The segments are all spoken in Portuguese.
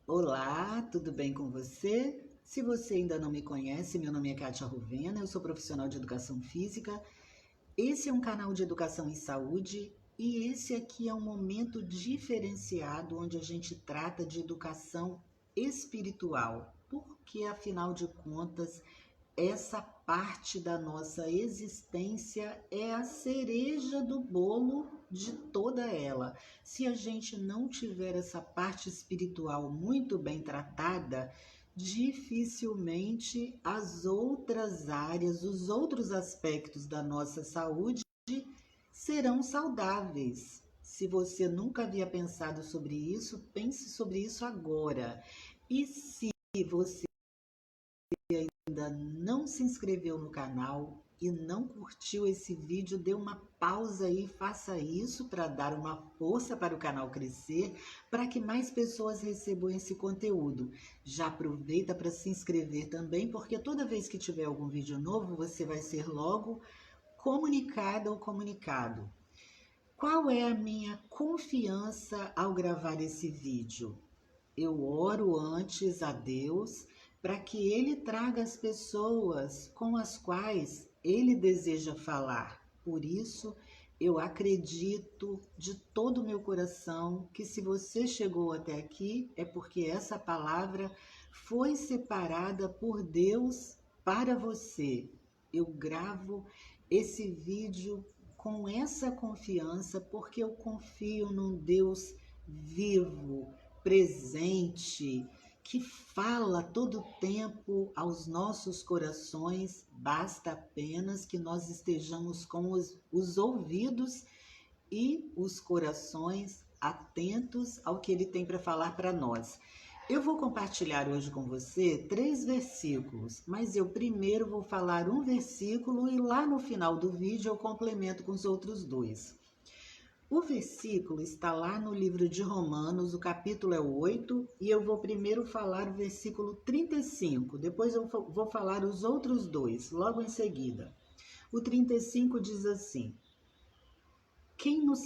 Olá, tudo bem com você? Se você ainda não me conhece, meu nome é Kátia Rovena, eu sou profissional de educação física. Esse é um canal de educação em saúde e esse aqui é um momento diferenciado onde a gente trata de educação espiritual, porque afinal de contas, essa parte da nossa existência é a cereja do bolo de toda ela. Se a gente não tiver essa parte espiritual muito bem tratada, dificilmente as outras áreas, os outros aspectos da nossa saúde serão saudáveis. Se você nunca havia pensado sobre isso, pense sobre isso agora. E se você ainda não se inscreveu no canal e não curtiu esse vídeo, dê uma pausa aí, faça isso para dar uma força para o canal crescer, para que mais pessoas recebam esse conteúdo. Já aproveita para se inscrever também, porque toda vez que tiver algum vídeo novo, você vai ser logo comunicada ou comunicado. Qual é a minha confiança ao gravar esse vídeo? Eu oro antes a Deus para que Ele traga as pessoas com as quais Ele deseja falar. Por isso, eu acredito de todo o meu coração que se você chegou até aqui é porque essa palavra foi separada por Deus para você. Eu gravo esse vídeo com essa confiança porque eu confio num Deus vivo, presente, que fala todo o tempo aos nossos corações, basta apenas que nós estejamos com os ouvidos e os corações atentos ao que ele tem para falar para nós. Eu vou compartilhar hoje com você 3 versículos, mas eu primeiro vou falar um versículo e lá no final do vídeo eu complemento com os outros 2. O versículo está lá no livro de Romanos, o capítulo é o 8, e eu vou primeiro falar o versículo 35, depois eu vou falar os outros 2, logo em seguida. O 35 diz assim: quem nos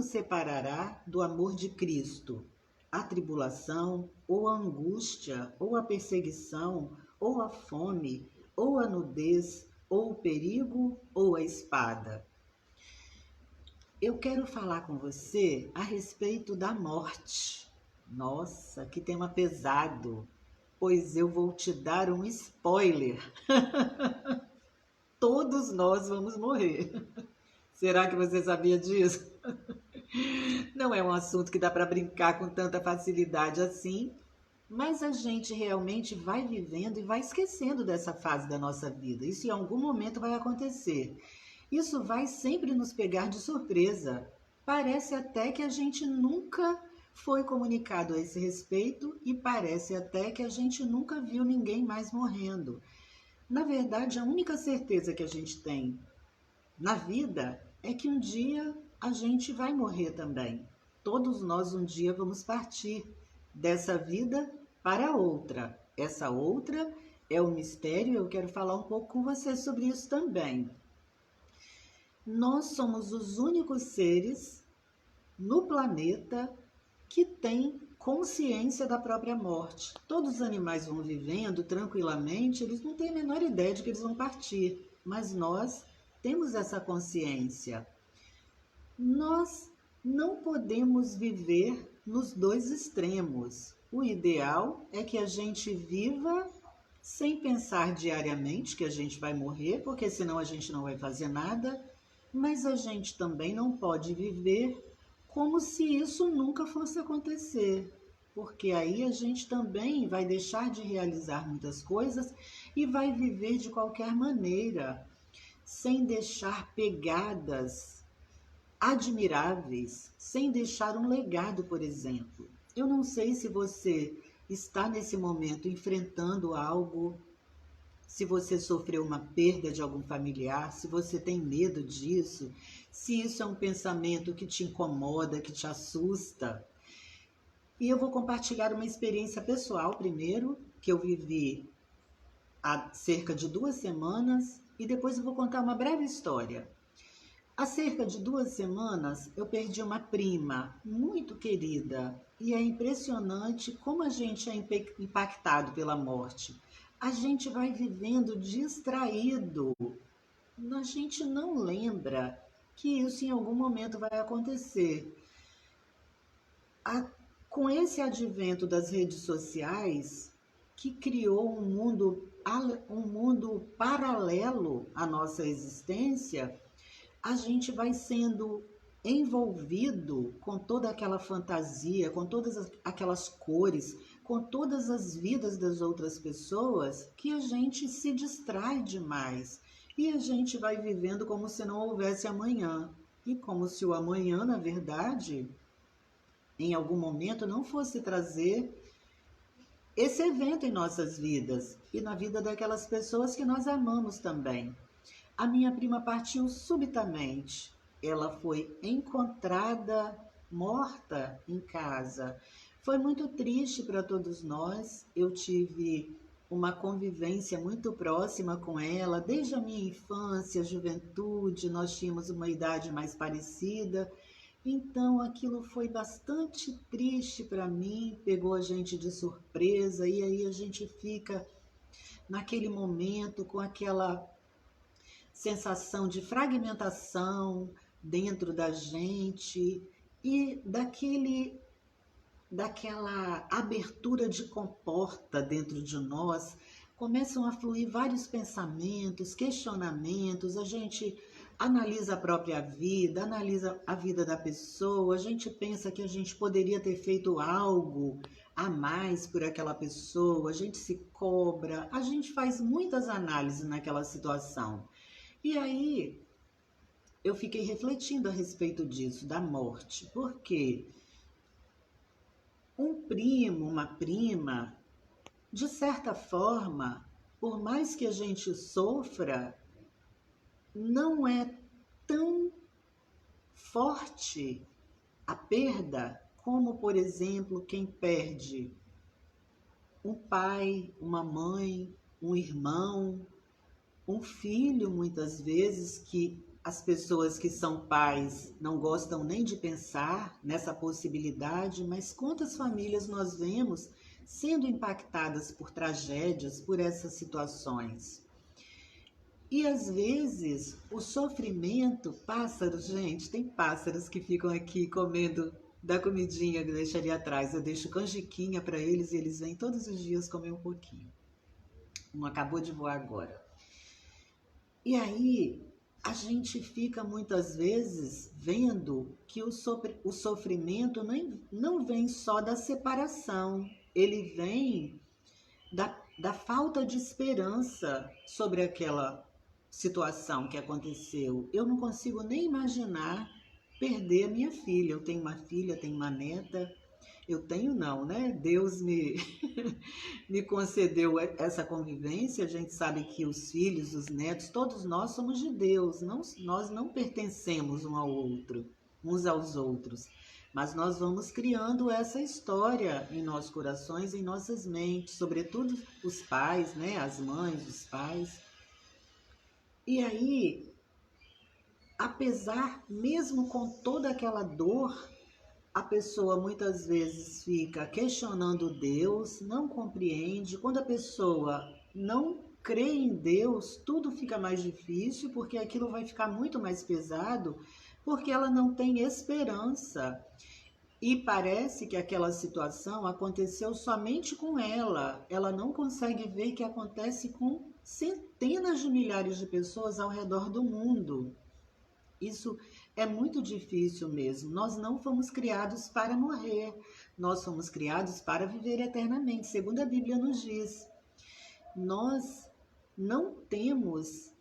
separará do amor de Cristo? A tribulação, ou a angústia, ou a perseguição, ou a fome, ou a nudez, ou o perigo, ou a espada. Eu quero falar com você a respeito da morte. Nossa, que tema pesado, pois eu vou te dar um spoiler. Todos nós vamos morrer. Será que você sabia disso? Não é um assunto que dá para brincar com tanta facilidade assim, mas a gente realmente vai vivendo e vai esquecendo dessa fase da nossa vida. Isso em algum momento vai acontecer. Isso vai sempre nos pegar de surpresa. Parece até que a gente nunca foi comunicado a esse respeito e parece até que a gente nunca viu ninguém mais morrendo. Na verdade, a única certeza que a gente tem na vida é que um dia a gente vai morrer também. Todos nós um dia vamos partir dessa vida para outra. Essa outra é um mistério e eu quero falar um pouco com você sobre isso também. Nós somos os únicos seres no planeta que têm consciência da própria morte. Todos os animais vão vivendo tranquilamente, eles não têm a menor ideia de que eles vão partir, mas nós temos essa consciência. Nós não podemos viver nos dois extremos. O ideal é que a gente viva sem pensar diariamente que a gente vai morrer, porque senão a gente não vai fazer nada, mas a gente também não pode viver como se isso nunca fosse acontecer, porque aí a gente também vai deixar de realizar muitas coisas e vai viver de qualquer maneira, sem deixar pegadas admiráveis, sem deixar um legado, por exemplo. Eu não sei se você está nesse momento enfrentando algo, se você sofreu uma perda de algum familiar, se você tem medo disso, se isso é um pensamento que te incomoda, que te assusta. E eu vou compartilhar uma experiência pessoal primeiro, que eu vivi há cerca de 2 semanas, e depois eu vou contar uma breve história. Há cerca de 2 semanas eu perdi uma prima muito querida e é impressionante como a gente é impactado pela morte. A gente vai vivendo distraído, a gente não lembra que isso em algum momento vai acontecer. A- com esse advento das redes sociais, que criou um mundo paralelo à nossa existência, a gente vai sendo envolvido com toda aquela fantasia, com todas aquelas cores, com todas as vidas das outras pessoas, que a gente se distrai demais. E a gente vai vivendo como se não houvesse amanhã. E como se o amanhã, na verdade, em algum momento, não fosse trazer esse evento em nossas vidas e na vida daquelas pessoas que nós amamos também. A minha prima partiu subitamente. Ela foi encontrada morta em casa. Foi muito triste para todos nós. Eu tive uma convivência muito próxima com ela, desde a minha infância, juventude, nós tínhamos uma idade mais parecida. Então aquilo foi bastante triste para mim, pegou a gente de surpresa e aí a gente fica naquele momento com aquela sensação de fragmentação dentro da gente e daquela abertura de comporta dentro de nós, começam a fluir vários pensamentos, questionamentos, a gente analisa a própria vida, analisa a vida da pessoa, a gente pensa que a gente poderia ter feito algo a mais por aquela pessoa, a gente se cobra, a gente faz muitas análises naquela situação. E aí eu fiquei refletindo a respeito disso, da morte, porque um primo, uma prima, de certa forma, por mais que a gente sofra, não é tão forte a perda como, por exemplo, quem perde um pai, uma mãe, um irmão, um filho, muitas vezes, que as pessoas que são pais não gostam nem de pensar nessa possibilidade, mas quantas famílias nós vemos sendo impactadas por tragédias, por essas situações? E às vezes o sofrimento, pássaros, gente, tem pássaros que ficam aqui comendo da comidinha que eu deixaria atrás. Eu deixo canjiquinha para eles e eles vêm todos os dias comer um pouquinho. Um acabou de voar agora. E aí a gente fica muitas vezes vendo que o sofrimento não vem só da separação, ele vem da falta de esperança sobre aquela situação que aconteceu. Eu não consigo nem imaginar perder a minha filha. Eu tenho uma filha, tenho uma neta. Eu tenho não, né? Deus me, me concedeu essa convivência. A gente sabe que os filhos, os netos, todos nós somos de Deus. Não, nós não pertencemos um ao outro, uns aos outros. Mas nós vamos criando essa história em nossos corações, em nossas mentes, sobretudo os pais, né? As mães, os pais. E aí, apesar, mesmo com toda aquela dor, a pessoa muitas vezes fica questionando Deus, não compreende. Quando a pessoa não crê em Deus, tudo fica mais difícil, porque aquilo vai ficar muito mais pesado, porque ela não tem esperança. E parece que aquela situação aconteceu somente com ela. Ela não consegue ver que acontece com centenas de milhares de pessoas ao redor do mundo. Isso é muito difícil mesmo. Nós não fomos criados para morrer, nós fomos criados para viver eternamente, segundo a Bíblia nos diz. Nós não temos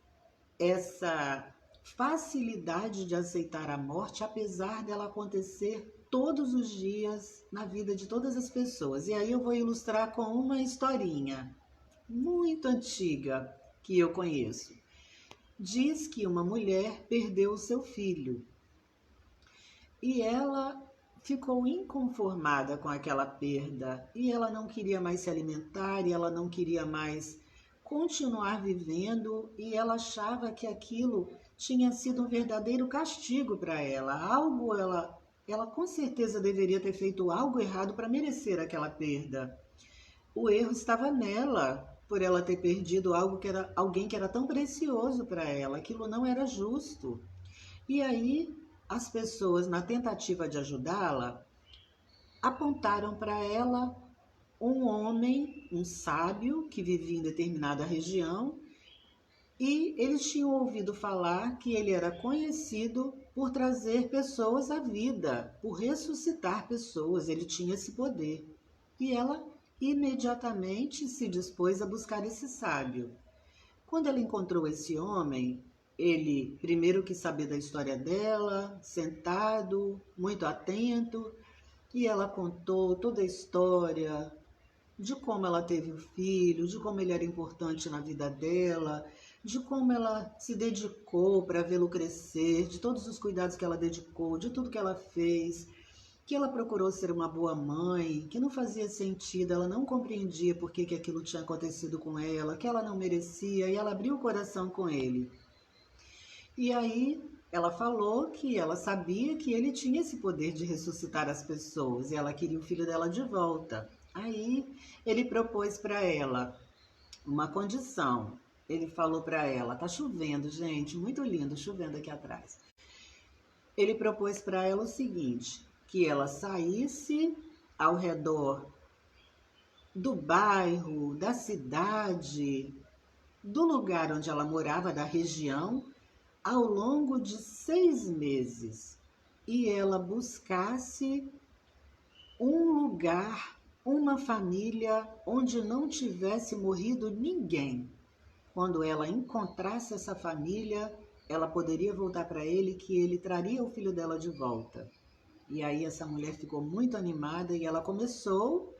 essa facilidade de aceitar a morte, apesar dela acontecer todos os dias na vida de todas as pessoas. E aí eu vou ilustrar com uma historinha muito antiga que eu conheço. Diz que uma mulher perdeu o seu filho e ela ficou inconformada com aquela perda e ela não queria mais se alimentar e ela não queria mais continuar vivendo e ela achava que aquilo tinha sido um verdadeiro castigo para ela. Ela com certeza deveria ter feito algo errado para merecer aquela perda. O erro estava nela, por ela ter perdido algo que era alguém que era tão precioso para ela. Aquilo não era justo. E aí as pessoas, na tentativa de ajudá-la, apontaram para ela um homem, um sábio que vivia em determinada região, e eles tinham ouvido falar que ele era conhecido por trazer pessoas à vida, por ressuscitar pessoas, ele tinha esse poder. E ela imediatamente se dispôs a buscar esse sábio. Quando ela encontrou esse homem, ele primeiro quis saber da história dela, sentado, muito atento, e ela contou toda a história de como ela teve o filho, de como ele era importante na vida dela, de como ela se dedicou para vê-lo crescer, de todos os cuidados que ela dedicou, de tudo que ela fez, que ela procurou ser uma boa mãe, que não fazia sentido, ela não compreendia por que aquilo tinha acontecido com ela, que ela não merecia, e ela abriu o coração com ele. E aí ela falou que ela sabia que ele tinha esse poder de ressuscitar as pessoas, e ela queria o filho dela de volta. Aí ele propôs para ela uma condição. Ele falou para ela, tá chovendo, gente, muito lindo, chovendo aqui atrás. Ele propôs para ela o seguinte, que ela saísse ao redor do bairro, da cidade, do lugar onde ela morava, da região, ao longo de 6 meses, e ela buscasse um lugar, uma família onde não tivesse morrido ninguém. Quando ela encontrasse essa família, ela poderia voltar para ele, que ele traria o filho dela de volta. E aí essa mulher ficou muito animada e ela começou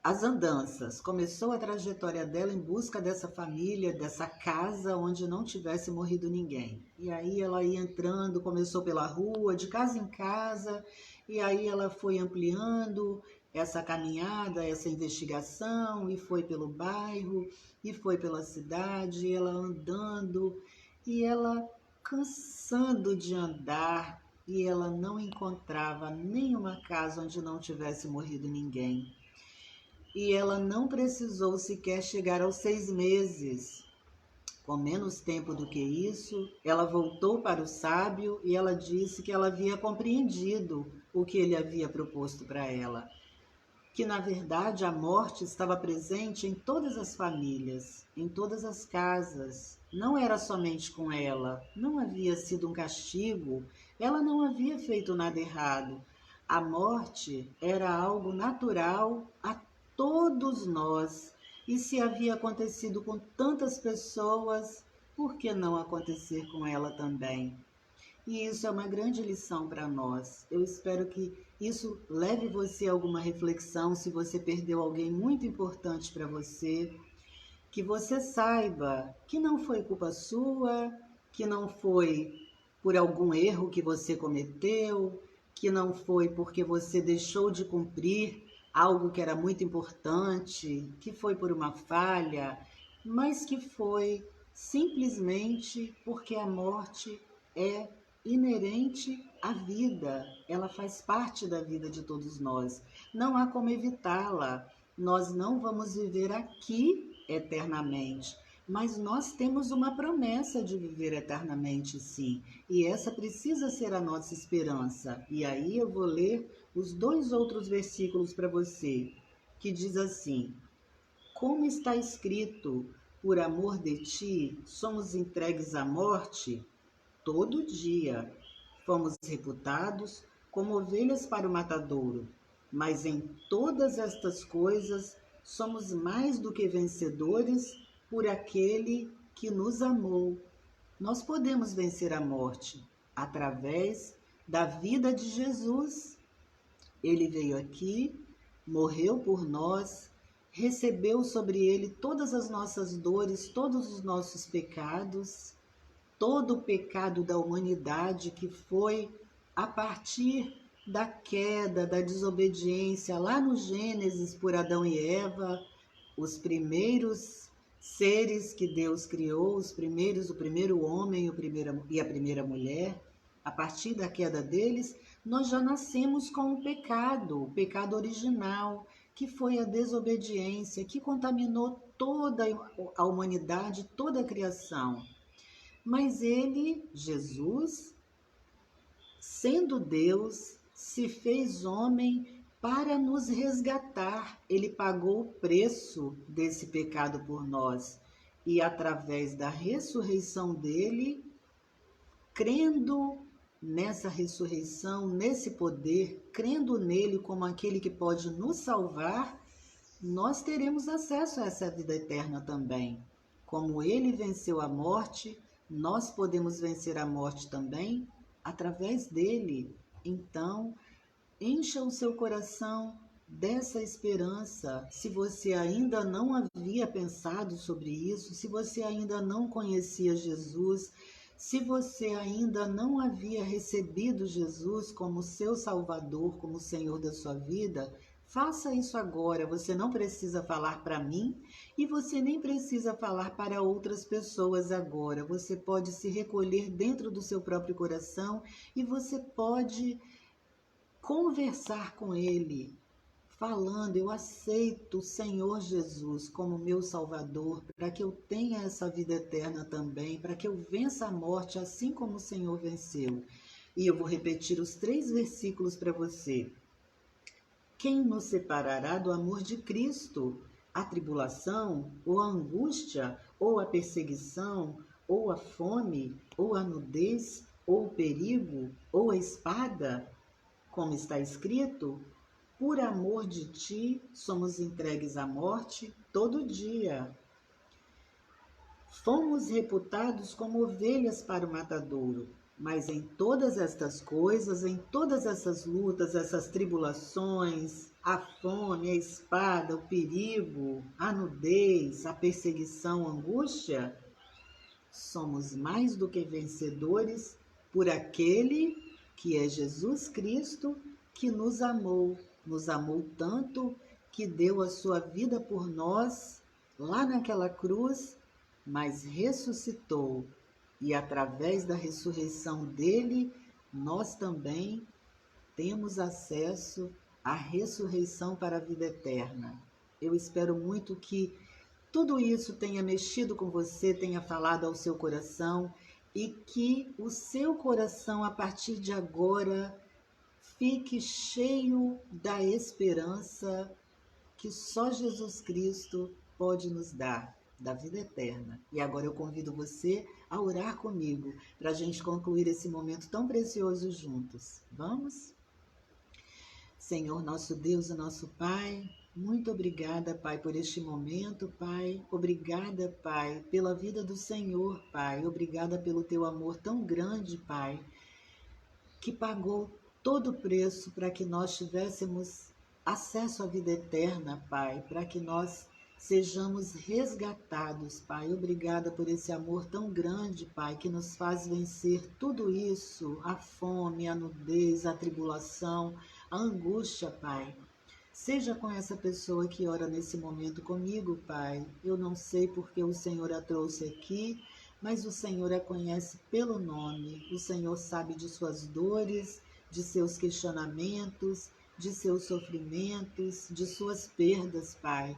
as andanças, começou a trajetória dela em busca dessa família, dessa casa onde não tivesse morrido ninguém. E aí ela ia entrando, começou pela rua, de casa em casa, e aí ela foi ampliando essa caminhada, essa investigação, e foi pelo bairro, e foi pela cidade, ela andando, e ela cansando de andar, e ela não encontrava nenhuma casa onde não tivesse morrido ninguém. E ela não precisou sequer chegar aos 6 meses. Com menos tempo do que isso, ela voltou para o sábio e ela disse que ela havia compreendido o que ele havia proposto para ela. Que, na verdade, a morte estava presente em todas as famílias, em todas as casas. Não era somente com ela, não havia sido um castigo, ela não havia feito nada errado. A morte era algo natural a todos nós. E se havia acontecido com tantas pessoas, por que não acontecer com ela também? E isso é uma grande lição para nós. Eu espero que isso leve você a alguma reflexão se você perdeu alguém muito importante para você, que você saiba que não foi culpa sua, que não foi por algum erro que você cometeu, que não foi porque você deixou de cumprir algo que era muito importante, que foi por uma falha, mas que foi simplesmente porque a morte é inerente à vida, ela faz parte da vida de todos nós. Não há como evitá-la. Nós não vamos viver aqui eternamente, mas nós temos uma promessa de viver eternamente, sim, e essa precisa ser a nossa esperança. E aí eu vou ler os 2 outros versículos para você, que diz assim: como está escrito, por amor de ti, somos entregues à morte todo dia. Fomos reputados como ovelhas para o matadouro, mas em todas estas coisas somos mais do que vencedores por aquele que nos amou. Nós podemos vencer a morte através da vida de Jesus. Ele veio aqui, morreu por nós, recebeu sobre ele todas as nossas dores, todos os nossos pecados, todo o pecado da humanidade que foi a partir da queda, da desobediência, lá no Gênesis por Adão e Eva, os primeiros seres que Deus criou, os primeiros, o primeiro homem e a primeira mulher, a partir da queda deles, nós já nascemos com o pecado original, que foi a desobediência, que contaminou toda a humanidade, toda a criação. Mas ele, Jesus, sendo Deus, se fez homem para nos resgatar. Ele pagou o preço desse pecado por nós. E através da ressurreição dele, crendo nessa ressurreição, nesse poder, crendo nele como aquele que pode nos salvar, nós teremos acesso a essa vida eterna também. Como ele venceu a morte, nós podemos vencer a morte também através dele. Então, encha o seu coração dessa esperança. Se você ainda não havia pensado sobre isso, se você ainda não conhecia Jesus, se você ainda não havia recebido Jesus como seu Salvador, como Senhor da sua vida, faça isso agora. Você não precisa falar para mim e você nem precisa falar para outras pessoas agora. Você pode se recolher dentro do seu próprio coração e você pode conversar com Ele, falando: eu aceito o Senhor Jesus como meu Salvador, para que eu tenha essa vida eterna também, para que eu vença a morte assim como o Senhor venceu. E eu vou repetir os 3 versículos para você. Quem nos separará do amor de Cristo? A tribulação, ou a angústia, ou a perseguição, ou a fome, ou a nudez, ou o perigo, ou a espada? Como está escrito, por amor de ti somos entregues à morte todo dia. Fomos reputados como ovelhas para o matadouro, mas em todas estas coisas, em todas essas lutas, essas tribulações, a fome, a espada, o perigo, a nudez, a perseguição, a angústia, somos mais do que vencedores por aquele que é Jesus Cristo, que nos amou tanto que deu a sua vida por nós lá naquela cruz, mas ressuscitou. E através da ressurreição dele, nós também temos acesso à ressurreição para a vida eterna. Eu espero muito que tudo isso tenha mexido com você, tenha falado ao seu coração e que o seu coração, a partir de agora, fique cheio da esperança que só Jesus Cristo pode nos dar, da vida eterna. E agora eu convido você a orar comigo, para a gente concluir esse momento tão precioso juntos. Vamos? Senhor, nosso Deus e nosso Pai, muito obrigada, Pai, por este momento, Pai. Obrigada, Pai, pela vida do Senhor, Pai. Obrigada pelo teu amor tão grande, Pai, que pagou todo o preço para que nós tivéssemos acesso à vida eterna, Pai, para que nós sejamos resgatados, Pai. Obrigada por esse amor tão grande, Pai, que nos faz vencer tudo isso, a fome, a nudez, a tribulação, a angústia, Pai. Seja com essa pessoa que ora nesse momento comigo, Pai. Eu não sei porque o Senhor a trouxe aqui, mas o Senhor a conhece pelo nome. O Senhor sabe de suas dores, de seus questionamentos, de seus sofrimentos, de suas perdas, Pai.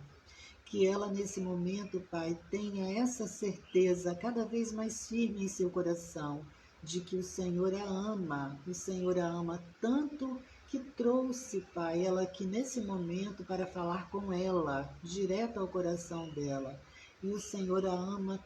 Que ela nesse momento, Pai, tenha essa certeza cada vez mais firme em seu coração de que o Senhor a ama tanto que trouxe, Pai, ela aqui nesse momento para falar com ela, direto ao coração dela. E o Senhor a ama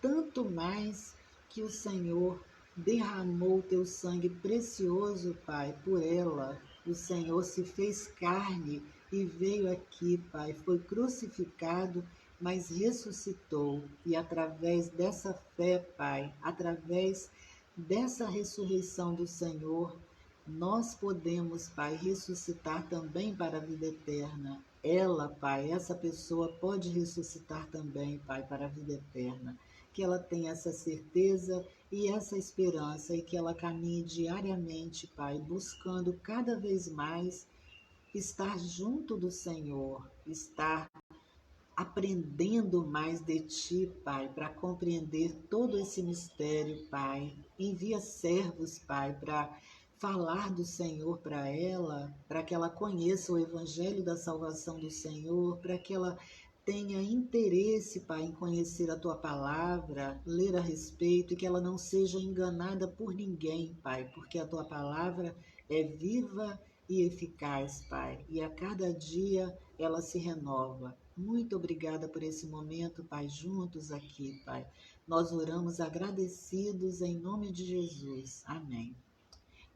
tanto mais que o Senhor derramou teu sangue precioso, Pai, por ela. O Senhor se fez carne e veio aqui, Pai, foi crucificado, mas ressuscitou. E através dessa fé, Pai, através dessa ressurreição do Senhor, nós podemos, Pai, ressuscitar também para a vida eterna. Ela, Pai, essa pessoa pode ressuscitar também, Pai, para a vida eterna. Que ela tenha essa certeza e essa esperança e que ela caminhe diariamente, Pai, buscando cada vez mais estar junto do Senhor, estar aprendendo mais de Ti, Pai, para compreender todo esse mistério, Pai. Envia servos, Pai, para falar do Senhor para ela, para que ela conheça o evangelho da salvação do Senhor, para que ela tenha interesse, Pai, em conhecer a Tua palavra, ler a respeito e que ela não seja enganada por ninguém, Pai, porque a Tua palavra é viva e eficaz, Pai, e a cada dia ela se renova. Muito obrigada por esse momento, Pai, juntos aqui, Pai. Nós oramos agradecidos em nome de Jesus. Amém.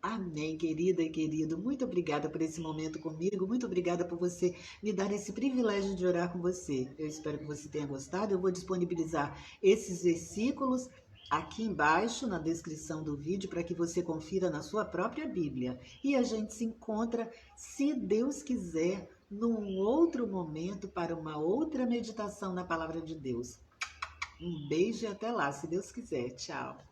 Amém, querida e querido. Muito obrigada por esse momento comigo. Muito obrigada por você me dar esse privilégio de orar com você. Eu espero que você tenha gostado. Eu vou disponibilizar esses versículos aqui embaixo na descrição do vídeo para que você confira na sua própria Bíblia. E a gente se encontra, se Deus quiser, num outro momento para uma outra meditação na palavra de Deus. Um beijo e até lá, se Deus quiser. Tchau.